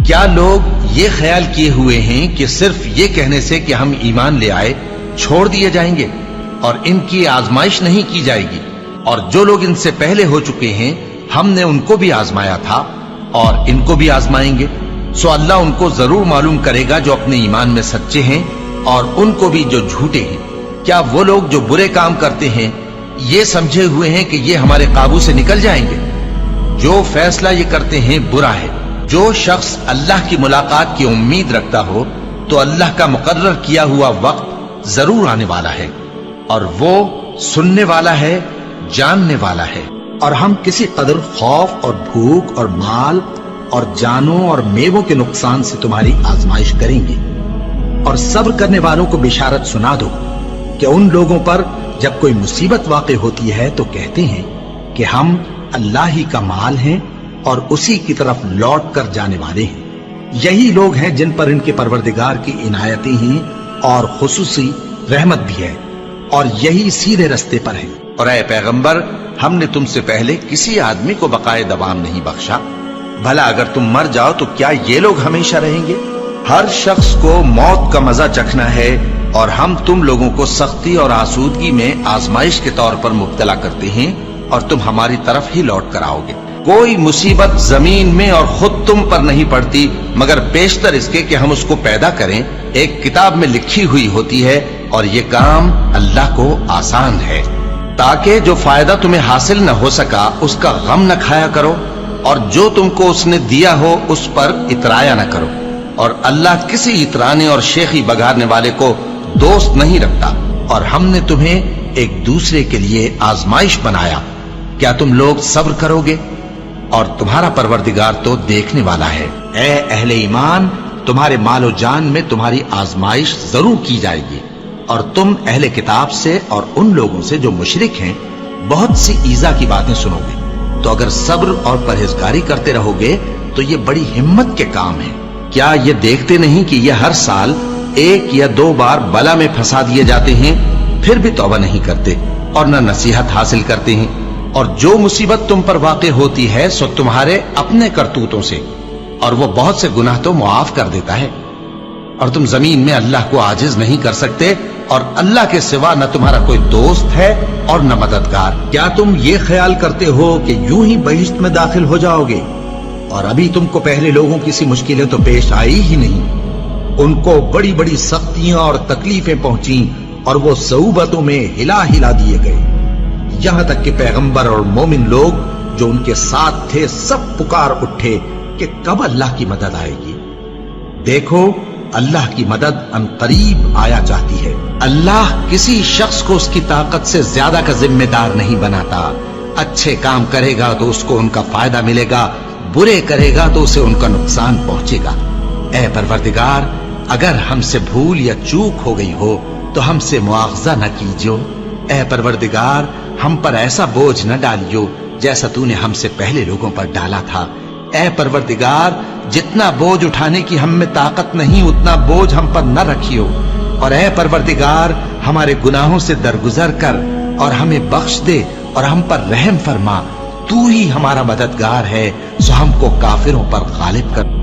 کیا لوگ یہ خیال کیے ہوئے ہیں کہ صرف یہ کہنے سے کہ ہم ایمان لے آئے چھوڑ دیے جائیں گے اور ان کی آزمائش نہیں کی جائے گی؟ اور جو لوگ ان سے پہلے ہو چکے ہیں ہم نے ان کو بھی آزمایا تھا اور ان کو بھی آزمائیں گے، سو اللہ ان کو ضرور معلوم کرے گا جو اپنے ایمان میں سچے ہیں اور ان کو بھی جو جھوٹے ہیں۔ کیا وہ لوگ جو برے کام کرتے ہیں یہ سمجھے ہوئے ہیں کہ یہ ہمارے قابو سے نکل جائیں گے؟ جو فیصلہ یہ کرتے ہیں برا ہے۔ جو شخص اللہ کی ملاقات کی امید رکھتا ہو تو اللہ کا مقرر کیا ہوا وقت ضرور آنے والا ہے، اور وہ سننے والا ہے، جاننے والا ہے۔ اور ہم کسی قدر خوف اور بھوک اور مال اور جانوں اور میووں کے نقصان سے تمہاری آزمائش کریں گے، اور صبر کرنے والوں کو بشارت سنا دو کہ ان لوگوں پر جب کوئی مصیبت واقع ہوتی ہے تو کہتے ہیں کہ ہم اللہ ہی کا مال ہیں اور اسی کی طرف لوٹ کر جانے والے ہیں۔ یہی لوگ ہیں جن پر ان کے پروردگار کی عنایتیں ہیں اور خصوصی رحمت بھی ہے، اور یہی سیدھے رستے پر ہیں۔ اور اے پیغمبر، ہم نے تم سے پہلے کسی آدمی کو بقائے دوام نہیں بخشا، بھلا اگر تم مر جاؤ تو کیا یہ لوگ ہمیشہ رہیں گے؟ ہر شخص کو موت کا مزہ چکھنا ہے، اور ہم تم لوگوں کو سختی اور آسودگی میں آزمائش کے طور پر مبتلا کرتے ہیں، اور تم ہماری طرف ہی لوٹ کر آؤ گے۔ کوئی مصیبت زمین میں اور خود تم پر نہیں پڑتی مگر پیشتر اس کے کہ ہم اس کو پیدا کریں ایک کتاب میں لکھی ہوئی ہوتی ہے، اور یہ کام اللہ کو آسان ہے، تاکہ جو فائدہ تمہیں حاصل نہ ہو سکا اس کا غم نہ کھایا کرو، اور جو تم کو اس نے دیا ہو اس پر اترایا نہ کرو۔ اور اللہ کسی اترانے اور شیخی بگارنے والے کو دوست نہیں رکھتا، اور ہم نے تمہیں ایک دوسرے کے لیے آزمائش بنایا، کیا تم لوگ صبر کرو گے؟ اور تمہارا پروردگار تو دیکھنے والا ہے۔ اے اہل ایمان، تمہارے مال و جان میں تمہاری آزمائش ضرور کی جائے گی، اور تم اہل کتاب سے اور ان لوگوں سے جو مشرک ہیں بہت سی ایذا کی باتیں سنو گے، تو اگر صبر اور پرہیزگاری کرتے رہو گے تو یہ بڑی ہمت کے کام ہے۔ کیا یہ دیکھتے نہیں کہ یہ ہر سال 1 یا 2 بار بلا میں پھنسا دیے جاتے ہیں، پھر بھی توبہ نہیں کرتے اور نہ نصیحت حاصل کرتے ہیں؟ اور جو مصیبت تم پر واقع ہوتی ہے سو تمہارے اپنے کرتوتوں سے، اور وہ بہت سے گناہ تو معاف کر دیتا ہے۔ اور تم زمین میں اللہ کو عاجز نہیں کر سکتے، اور اللہ کے سوا نہ تمہارا کوئی دوست ہے اور نہ مددگار۔ کیا تم یہ خیال کرتے ہو کہ یوں ہی بہشت میں داخل ہو جاؤ گے؟ اور ابھی تم کو پہلے لوگوں کی سی مشکلیں تو پیش آئی ہی نہیں، ان کو بڑی بڑی سختیاں اور تکلیفیں پہنچیں، اور وہ صعوبتوں میں ہلا ہلا دیے گئے، یہاں تک کہ پیغمبر اور مومن لوگ جو ان کے ساتھ تھے سب پکار اٹھے کہ کب اللہ کی مدد آئے گی۔ دیکھو، اللہ کی مدد ان قریب آیا چاہتی ہے۔ اللہ کسی شخص کو اس کی طاقت سے زیادہ کا ذمہ دار نہیں بناتا۔ اچھے کام کرے گا تو اس کو ان کا فائدہ ملے گا، برے کرے گا تو اسے ان کا نقصان پہنچے گا۔ اے پروردگار، اگر ہم سے بھول یا چوک ہو گئی ہو تو ہم سے مواخذہ نہ کیجو۔ اے پروردگار، ہم پر ایسا بوجھ نہ ڈالیو جیسا تو نے ہم سے پہلے لوگوں پر ڈالا تھا۔ اے پروردگار، جتنا بوجھ اٹھانے کی ہم میں طاقت نہیں اتنا بوجھ ہم پر نہ رکھیو، اور اے پروردگار، ہمارے گناہوں سے درگزر کر اور ہمیں بخش دے اور ہم پر رحم فرما۔ تو ہی ہمارا مددگار ہے، سو ہم کو کافروں پر غالب کر۔